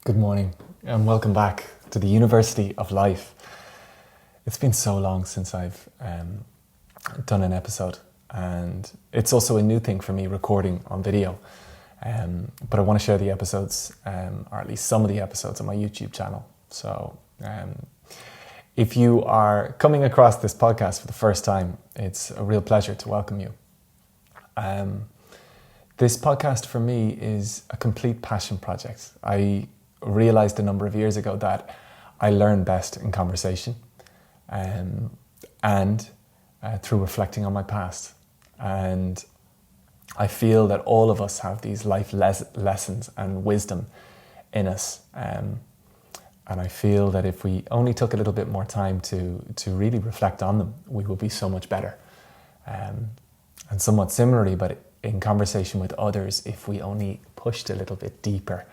Good morning and welcome back to the University of Life. It's been so long since I've done an episode, and it's also a new thing for me recording on video. But I want to share the episodes, or at least some of the episodes on my YouTube channel. So if you are coming across this podcast for the first time, it's a real pleasure to welcome you. This podcast for me is a complete passion project. I realized a number of years ago that I learn best in conversation and through reflecting on my past. And I feel that all of us have these life lessons and wisdom in us. And I feel that if we only took a little bit more time to really reflect on them, we will be so much better. And somewhat similarly, but in conversation with others, if we only pushed a little bit deeper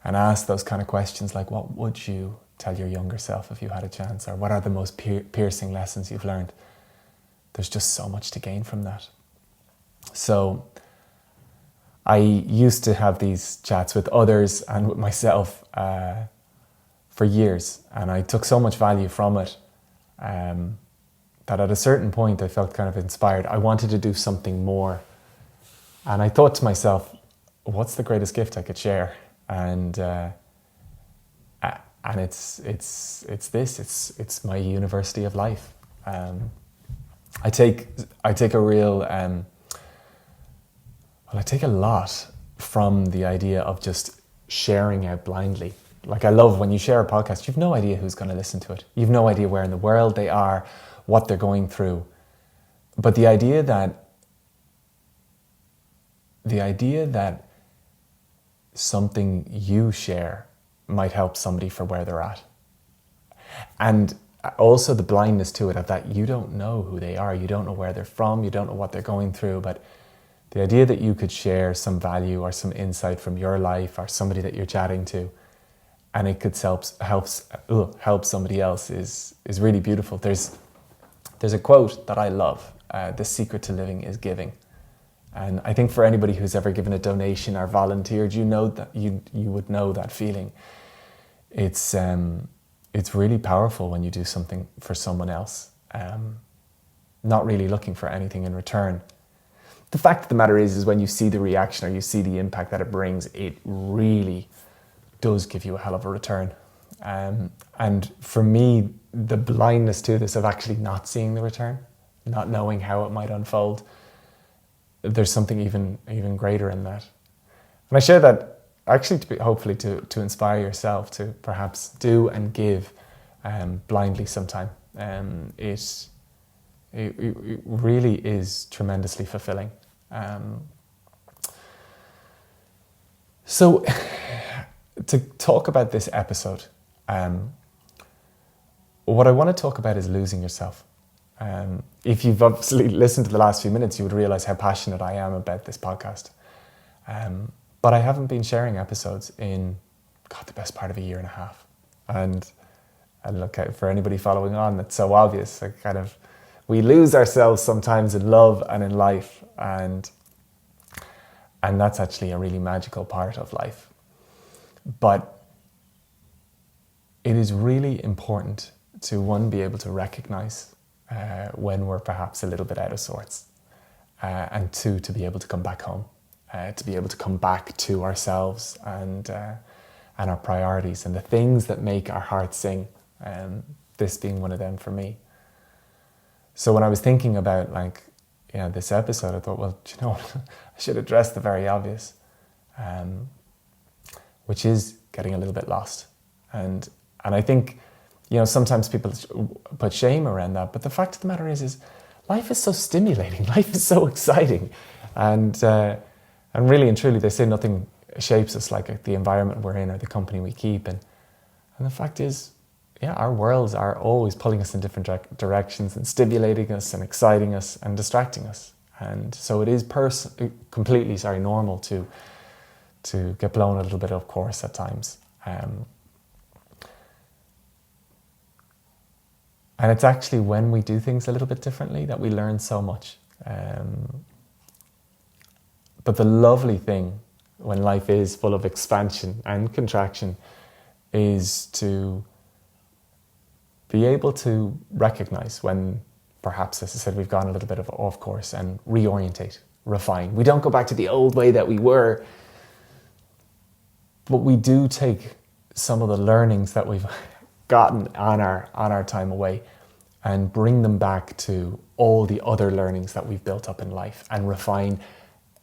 and asked those kind of questions like, what would you tell your younger self if you had a chance? Or what are the most piercing lessons you've learned? There's just so much to gain from that. So I used to have these chats with others and with myself for years, and I took so much value from it that at a certain point I felt kind of inspired. I wanted to do something more, and I thought to myself, what's the greatest gift I could share? And it's my University of Life. I take a real I take a lot from the idea of just sharing out blindly. Like, I love when you share a podcast, you've no idea who's going to listen to it. You've no idea where in the world they are, what they're going through. But the idea that something you share might help somebody for where they're at. And also the blindness to it, of that you don't know who they are, you don't know where they're from, you don't know what they're going through, but the idea that you could share some value or some insight from your life or somebody that you're chatting to, and it could help somebody else is really beautiful. There's a quote that I love, the secret to living is giving. And I think for anybody who's ever given a donation or volunteered, you know that you would know that feeling. It's really powerful when you do something for someone else, not really looking for anything in return. The fact of the matter is when you see the reaction or you see the impact that it brings, it really does give you a hell of a return. And for me, the blindness to this of actually not seeing the return, not knowing how it might unfold, there's something even greater in that. And I share that actually hopefully to inspire yourself to perhaps do and give blindly sometime. It really is tremendously fulfilling. So to talk about this episode, what I want to talk about is losing yourself. If you've obviously listened to the last few minutes, you would realize how passionate I am about this podcast. But I haven't been sharing episodes in, the best part of a year and a half. And look, for anybody following on, it's so obvious. We lose ourselves sometimes in love and in life. And that's actually a really magical part of life. But it is really important to, one, be able to recognize when we're perhaps a little bit out of sorts, and two, to be able to come back home, to be able to come back to ourselves and our priorities and the things that make our hearts sing, this being one of them for me. So when I was thinking about this episode, I thought, well, I should address the very obvious, which is getting a little bit lost. And I think, sometimes people put shame around that, but the fact of the matter is life is so stimulating, life is so exciting, and really and truly, they say nothing shapes us like the environment we're in or the company we keep, and the fact is, our worlds are always pulling us in different directions and stimulating us and exciting us and distracting us, and so it is completely normal to get blown a little bit off course at times. And it's actually when we do things a little bit differently that we learn so much. But the lovely thing when life is full of expansion and contraction, is to be able to recognize when perhaps, as I said, we've gone a little bit off course, and reorientate, refine. We don't go back to the old way that we were, but we do take some of the learnings that we've gotten on our time away and bring them back to all the other learnings that we've built up in life, and refine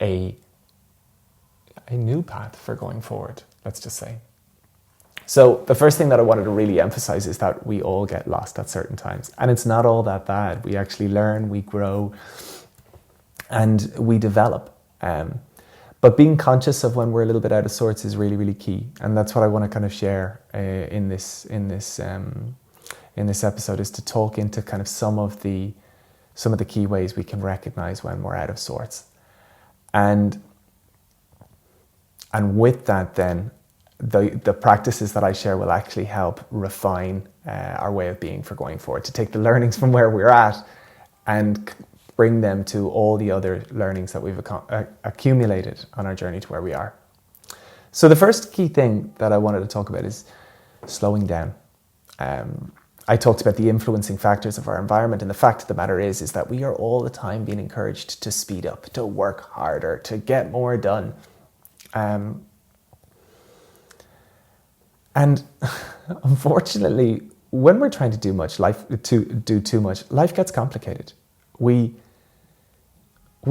a new path for going forward, let's just say. So the first thing that I wanted to really emphasize is that we all get lost at certain times, and it's not all that bad. We actually learn, we grow, and we develop. But being conscious of when we're a little bit out of sorts is really, really key, and that's what I want to kind of share in this episode, is to talk into kind of some of the key ways we can recognize when we're out of sorts, and with that, then the practices that I share will actually help refine our way of being for going forward, to take the learnings from where we're at and bring them to all the other learnings that we've accumulated on our journey to where we are. So the first key thing that I wanted to talk about is slowing down. I talked about the influencing factors of our environment, and the fact of the matter is that we are all the time being encouraged to speed up, to work harder, to get more done. And unfortunately, when we're trying to do too much, life gets complicated. We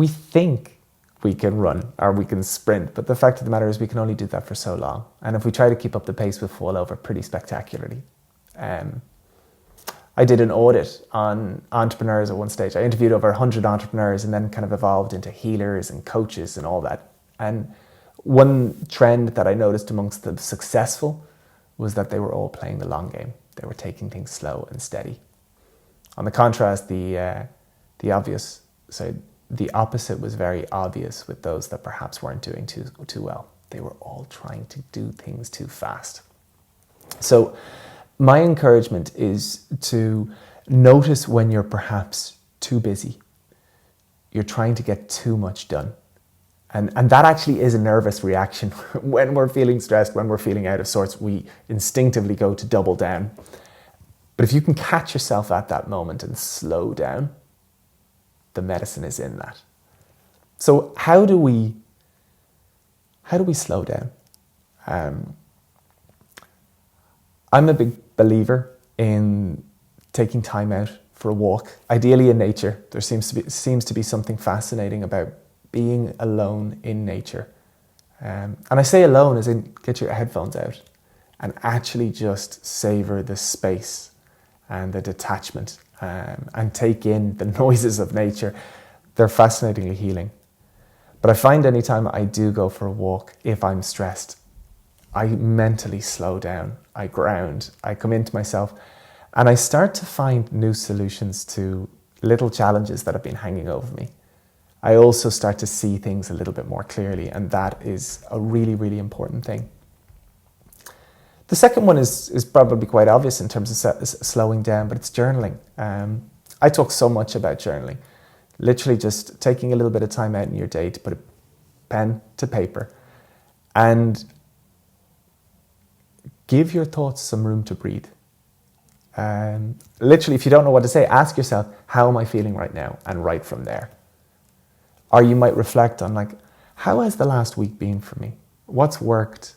think we can run or we can sprint, but the fact of the matter is we can only do that for so long. And if we try to keep up the pace, we'll fall over pretty spectacularly. I did an audit on entrepreneurs at one stage. I interviewed over 100 entrepreneurs and then kind of evolved into healers and coaches and all that. And one trend that I noticed amongst the successful was that they were all playing the long game. They were taking things slow and steady. On the contrast, the opposite was very obvious with those that perhaps weren't doing too well. They were all trying to do things too fast. So my encouragement is to notice when you're perhaps too busy. You're trying to get too much done. And that actually is a nervous reaction. When we're feeling stressed, when we're feeling out of sorts, we instinctively go to double down. But if you can catch yourself at that moment and slow down, the medicine is in that. So how do we slow down? I'm a big believer in taking time out for a walk, ideally in nature. There seems to be something fascinating about being alone in nature. And I say alone as in get your headphones out and actually just savor the space and the detachment, and take in the noises of nature. They're fascinatingly healing. But I find anytime I do go for a walk, if I'm stressed, I mentally slow down, I ground, I come into myself, and I start to find new solutions to little challenges that have been hanging over me. I also start to see things a little bit more clearly, and that is a really, really important thing. The second one is probably quite obvious in terms of slowing down, but it's journaling. I talk so much about journaling. Literally just taking a little bit of time out in your day to put a pen to paper and give your thoughts some room to breathe. Literally, if you don't know what to say, ask yourself, how am I feeling right now? And write from there. Or you might reflect on how has the last week been for me? What's worked?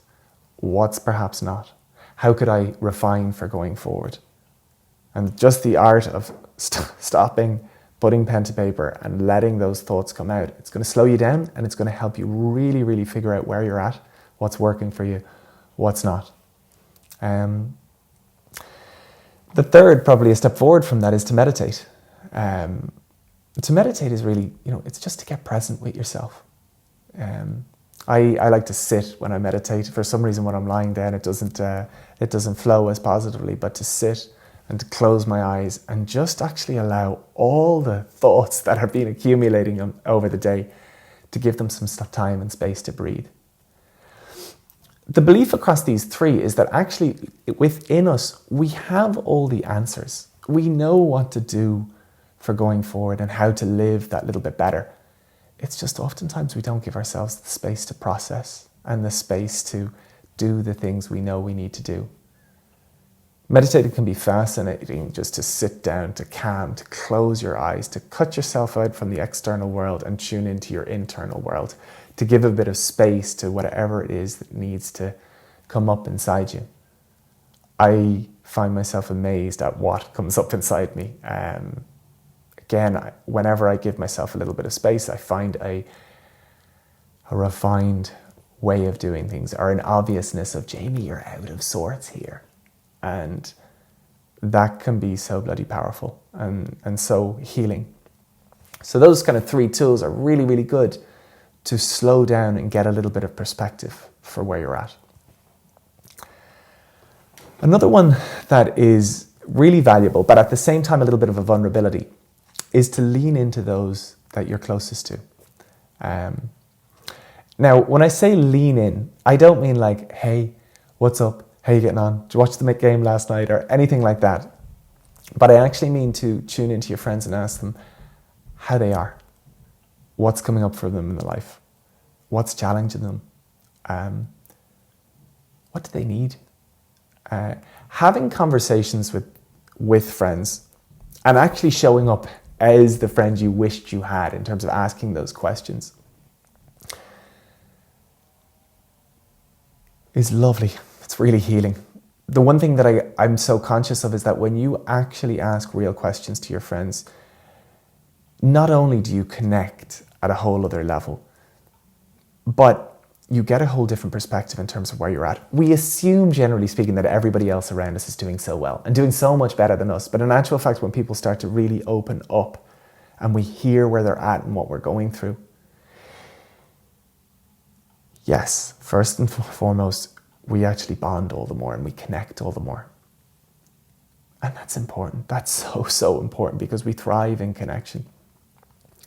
What's perhaps not? How could I refine for going forward? And just the art of stopping, putting pen to paper and letting those thoughts come out. It's going to slow you down, and it's going to help you really, really figure out where you're at, what's working for you, what's not. The third, probably a step forward from that, is to meditate. To meditate is really, it's just to get present with yourself. I like to sit when I meditate. For some reason, when I'm lying down, it doesn't flow as positively. But to sit and to close my eyes and just actually allow all the thoughts that have been accumulating over the day, to give them some time and space to breathe. The belief across these three is that actually within us, we have all the answers. We know what to do for going forward and how to live that little bit better. It's just oftentimes we don't give ourselves the space to process and the space to do the things we know we need to do. Meditating can be fascinating, just to sit down, to calm, to close your eyes, to cut yourself out from the external world and tune into your internal world, to give a bit of space to whatever it is that needs to come up inside you. I find myself amazed at what comes up inside me. Again, whenever I give myself a little bit of space, I find a refined way of doing things, or an obviousness of, Jamie, you're out of sorts here. And that can be so bloody powerful and so healing. So those kind of 3 tools are really, really good to slow down and get a little bit of perspective for where you're at. Another one that is really valuable, but at the same time a little bit of a vulnerability, is to lean into those that you're closest to. Now, when I say lean in, I don't mean like, hey, what's up? How you getting on? Did you watch the game last night? Or anything like that. But I actually mean to tune into your friends and ask them how they are. What's coming up for them in their life? What's challenging them? What do they need? Having conversations with friends and actually showing up as the friend you wished you had in terms of asking those questions is lovely. It's really healing. The one thing that I'm so conscious of is that when you actually ask real questions to your friends, not only do you connect at a whole other level, but you get a whole different perspective in terms of where you're at. We assume, generally speaking, that everybody else around us is doing so well and doing so much better than us. But in actual fact, when people start to really open up and we hear where they're at and what we're going through, yes, first and foremost, we actually bond all the more and we connect all the more. And that's important. That's so, so important, because we thrive in connection.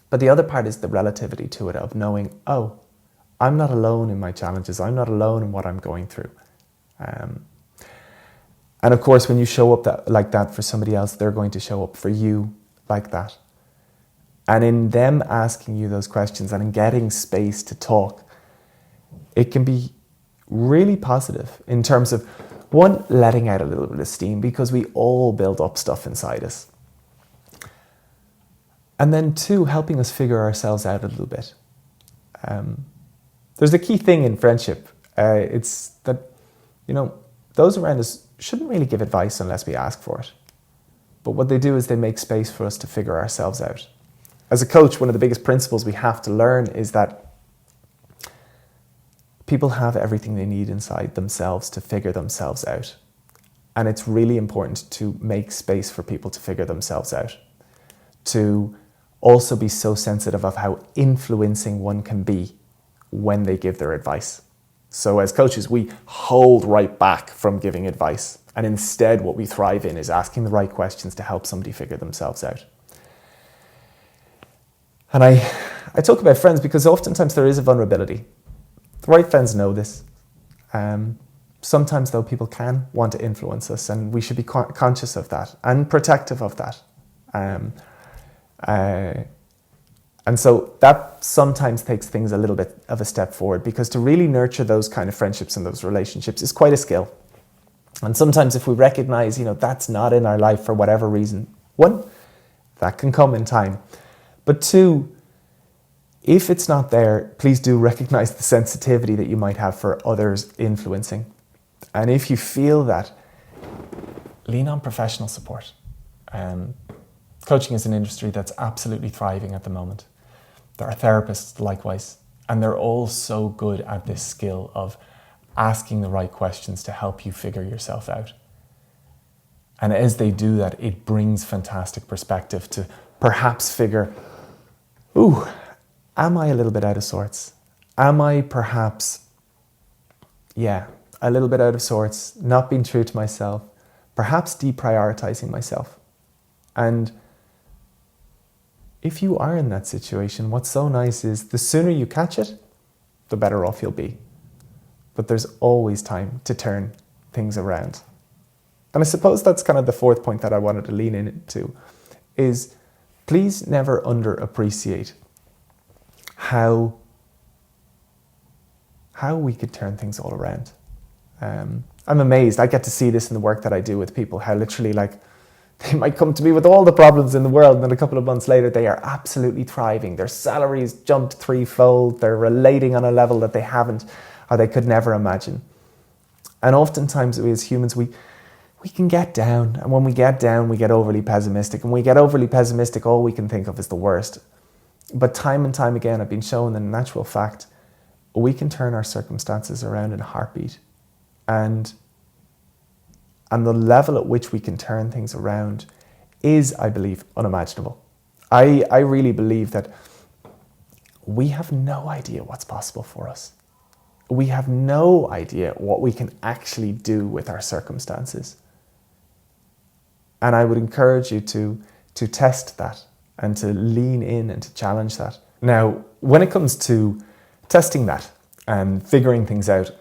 But the other part is the relativity to it, of knowing, oh, I'm not alone in my challenges. I'm not alone in what I'm going through. And of course, when you show up like that for somebody else, they're going to show up for you like that. And in them asking you those questions and in getting space to talk, it can be really positive in terms of, one, letting out a little bit of steam, because we all build up stuff inside us. And then 2, helping us figure ourselves out a little bit. There's a key thing in friendship. It's that, those around us shouldn't really give advice unless we ask for it. But what they do is they make space for us to figure ourselves out. As a coach, one of the biggest principles we have to learn is that people have everything they need inside themselves to figure themselves out. And it's really important to make space for people to figure themselves out. To also be so sensitive of how influencing one can be when they give their advice. So as coaches, we hold right back from giving advice. And instead, what we thrive in is asking the right questions to help somebody figure themselves out. And I talk about friends because oftentimes there is a vulnerability. The right friends know this. Sometimes, though, people can want to influence us, and we should be conscious of that and protective of that. And so that sometimes takes things a little bit of a step forward, because to really nurture those kind of friendships and those relationships is quite a skill. And sometimes if we recognize, that's not in our life for whatever reason, 1, that can come in time. But 2, if it's not there, please do recognize the sensitivity that you might have for others influencing. And if you feel that, lean on professional support. Coaching is an industry that's absolutely thriving at the moment. There are therapists likewise, and they're all so good at this skill of asking the right questions to help you figure yourself out. And as they do that, it brings fantastic perspective to perhaps figure, am I a little bit out of sorts? Am I perhaps, a little bit out of sorts, not being true to myself, perhaps deprioritizing myself? And if you are in that situation, what's so nice is the sooner you catch it, the better off you'll be. But there's always time to turn things around. And I suppose that's kind of the 4th point that I wanted to lean into, is please never underappreciate how how we could turn things all around. I'm amazed. I get to see this in the work that I do with people, how literally like they might come to me with all the problems in the world, and then a couple of months later they are absolutely thriving. Their salaries jumped threefold. They're relating on a level that they haven't or they could never imagine. And oftentimes we as humans, we can get down. And when we get down, we get overly pessimistic. And when we get overly pessimistic, all we can think of is the worst. But time and time again, I've been shown that in natural fact, we can turn our circumstances around in a heartbeat. And the level at which we can turn things around is, I believe, unimaginable. I really believe that we have no idea what's possible for us. We have no idea what we can actually do with our circumstances. And I would encourage you to test that and to lean in and to challenge that. Now, when it comes to testing that and figuring things out,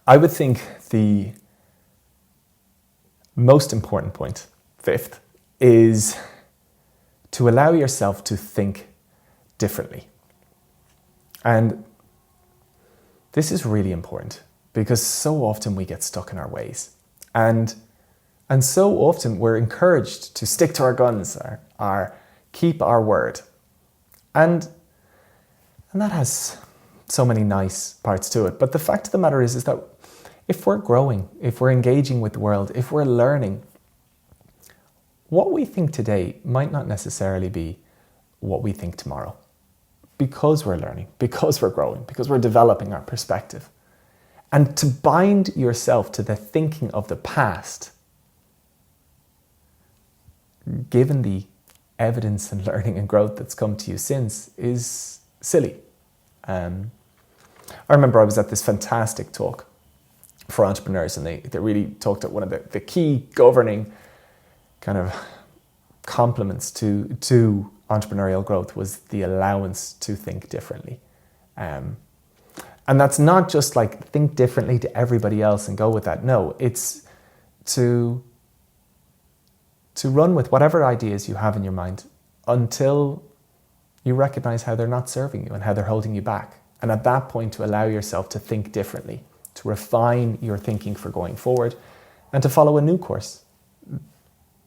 I would think the most important point, fifth, is to allow yourself to think differently. And this is really important because so often we get stuck in our ways. And so often we're encouraged to stick to our guns or keep our word. And that has so many nice parts to it. But the fact of the matter is that if we're growing, if we're engaging with the world, if we're learning, what we think today might not necessarily be what we think tomorrow. Because we're learning, because we're growing, because we're developing our perspective. And to bind yourself to the thinking of the past, given the evidence and learning and growth that's come to you since, is silly. I remember I was at this fantastic talk for entrepreneurs, and they really talked at one of the key governing kind of complements to entrepreneurial growth was the allowance to think differently. And that's not just like think differently to everybody else and go with that. No, it's to run with whatever ideas you have in your mind until you recognize how they're not serving you and how they're holding you back. And at that point, to allow yourself to think differently, to refine your thinking for going forward, and to follow a new course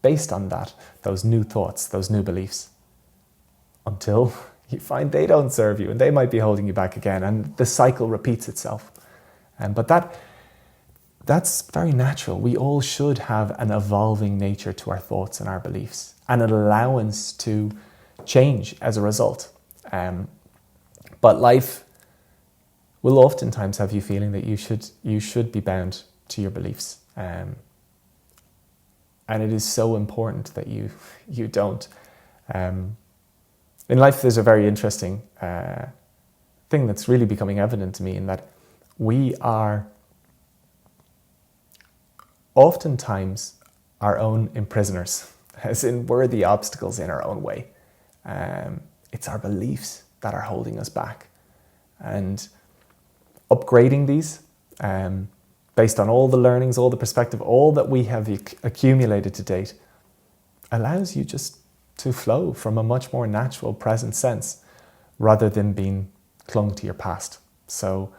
based on that, those new thoughts, those new beliefs, until you find they don't serve you and they might be holding you back again, and the cycle repeats itself. But that's very natural. We all should have an evolving nature to our thoughts and our beliefs, and an allowance to change as a result. But life will oftentimes have you feeling that you should be bound to your beliefs. And it is so important that you don't. In life, there's a very interesting thing that's really becoming evident to me, in that we are oftentimes our own imprisoners, as in we're the obstacles in our own way. It's our beliefs that are holding us back. And upgrading these based on all the learnings, all the perspective, all that we have accumulated to date, allows you just to flow from a much more natural present sense rather than being clung to your past. So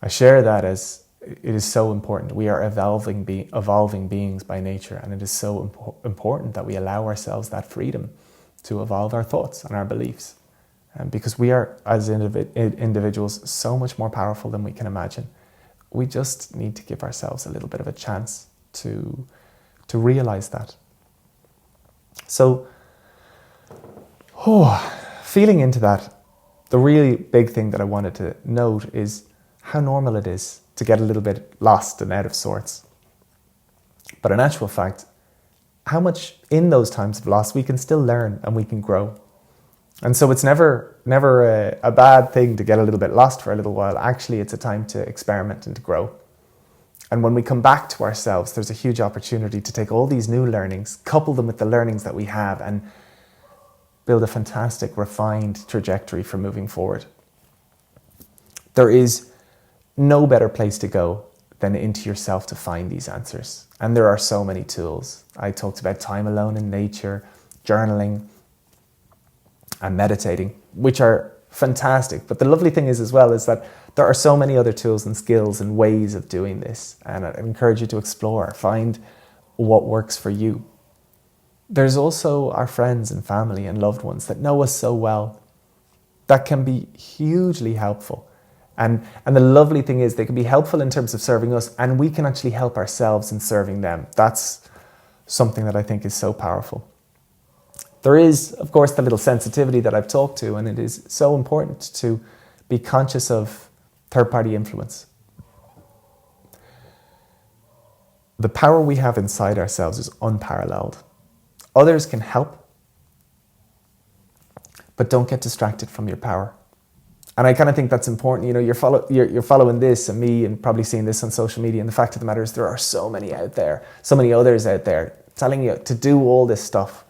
I share that as it is so important. We are evolving beings by nature, and it is so important that we allow ourselves that freedom to evolve our thoughts and our beliefs. Because we are, as individuals, so much more powerful than we can imagine. We just need to give ourselves a little bit of a chance to realize that. So, feeling into that, the really big thing that I wanted to note is how normal it is to get a little bit lost and out of sorts. But in actual fact, how much in those times of loss we can still learn and we can grow. And so it's never a bad thing to get a little bit lost for a little while. Actually, it's a time to experiment and to grow. And when we come back to ourselves, there's a huge opportunity to take all these new learnings, couple them with the learnings that we have, and build a fantastic, refined trajectory for moving forward. There is no better place to go than into yourself to find these answers. And there are so many tools. I talked about time alone in nature, journaling, and meditating, which are fantastic. But the lovely thing is as well is that there are so many other tools and skills and ways of doing this. And I encourage you to explore, find what works for you. There's also our friends and family and loved ones that know us so well. That can be hugely helpful. And the lovely thing is they can be helpful in terms of serving us, and we can actually help ourselves in serving them. That's something that I think is so powerful. There is, of course, the little sensitivity that I've talked to, and it is so important to be conscious of third-party influence. The power we have inside ourselves is unparalleled. Others can help, but don't get distracted from your power. And I kind of think that's important. You know, you're following this and me and probably seeing this on social media. And the fact of the matter is there are so many out there, so many others out there telling you to do all this stuff.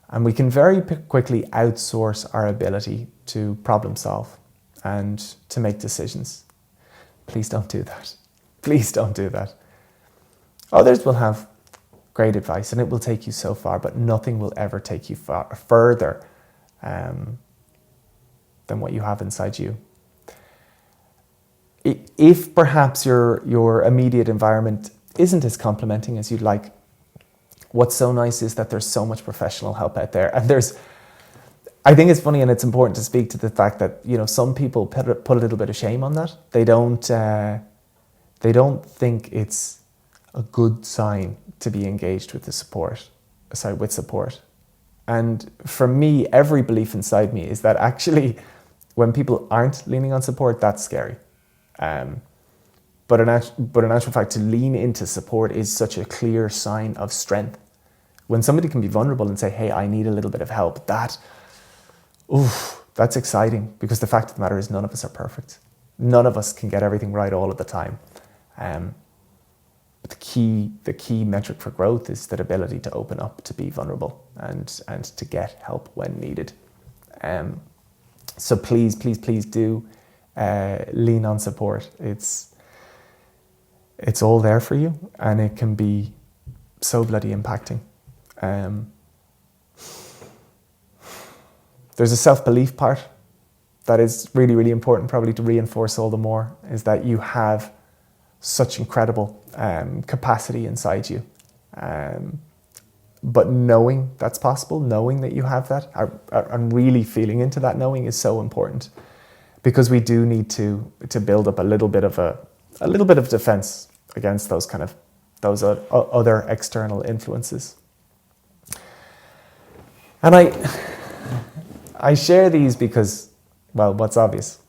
And we can very quickly outsource our ability to problem solve and to make decisions. Please don't do that. Please don't do that. Others will have great advice and it will take you so far, but nothing will ever take you further than what you have inside you. If perhaps your immediate environment isn't as complimenting as you'd like, what's so nice is that there's so much professional help out there. And I think it's funny, and it's important to speak to the fact that, you know, some people put a little bit of shame on that. They don't think it's a good sign to be engaged with support. And for me, every belief inside me is that actually when people aren't leaning on support, that's scary. But in actual fact, to lean into support is such a clear sign of strength. When somebody can be vulnerable and say, hey, I need a little bit of help, that's exciting, because the fact of the matter is none of us are perfect. None of us can get everything right all of the time. But the key metric for growth is that ability to open up, to be vulnerable, and to get help when needed. So please do lean on support. It's all there for you, and it can be so bloody impacting. There's a self-belief part that is really, really important, probably to reinforce all the more, is that you have such incredible capacity inside you. But knowing that's possible, knowing that you have that, and really feeling into that knowing is so important, because we do need to build up a little bit of defense against those other external influences. And I share these because, well, what's obvious?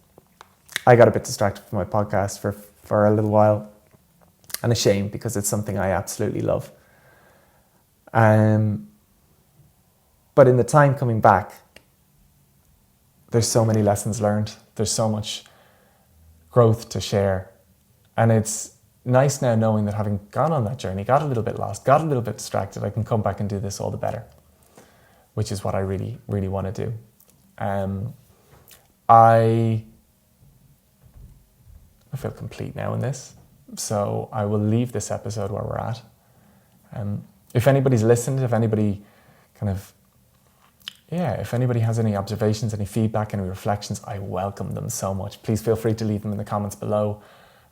I got a bit distracted from my podcast for a little while, and a shame, because it's something I absolutely love. But in the time coming back, there's so many lessons learned. There's so much growth to share. And it's nice now knowing that having gone on that journey, got a little bit lost, got a little bit distracted, I can come back and do this all the better, which is what I really, really want to do. I feel complete now in this. So I will leave this episode where we're at. If anybody's listened, if anybody has any observations, any feedback, any reflections, I welcome them so much. Please feel free to leave them in the comments below,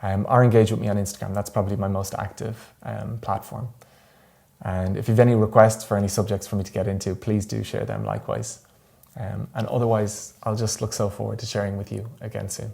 or engage with me on Instagram. That's probably my most active platform. And if you have any requests for any subjects for me to get into, please do share them likewise. And otherwise, I'll just look so forward to sharing with you again soon.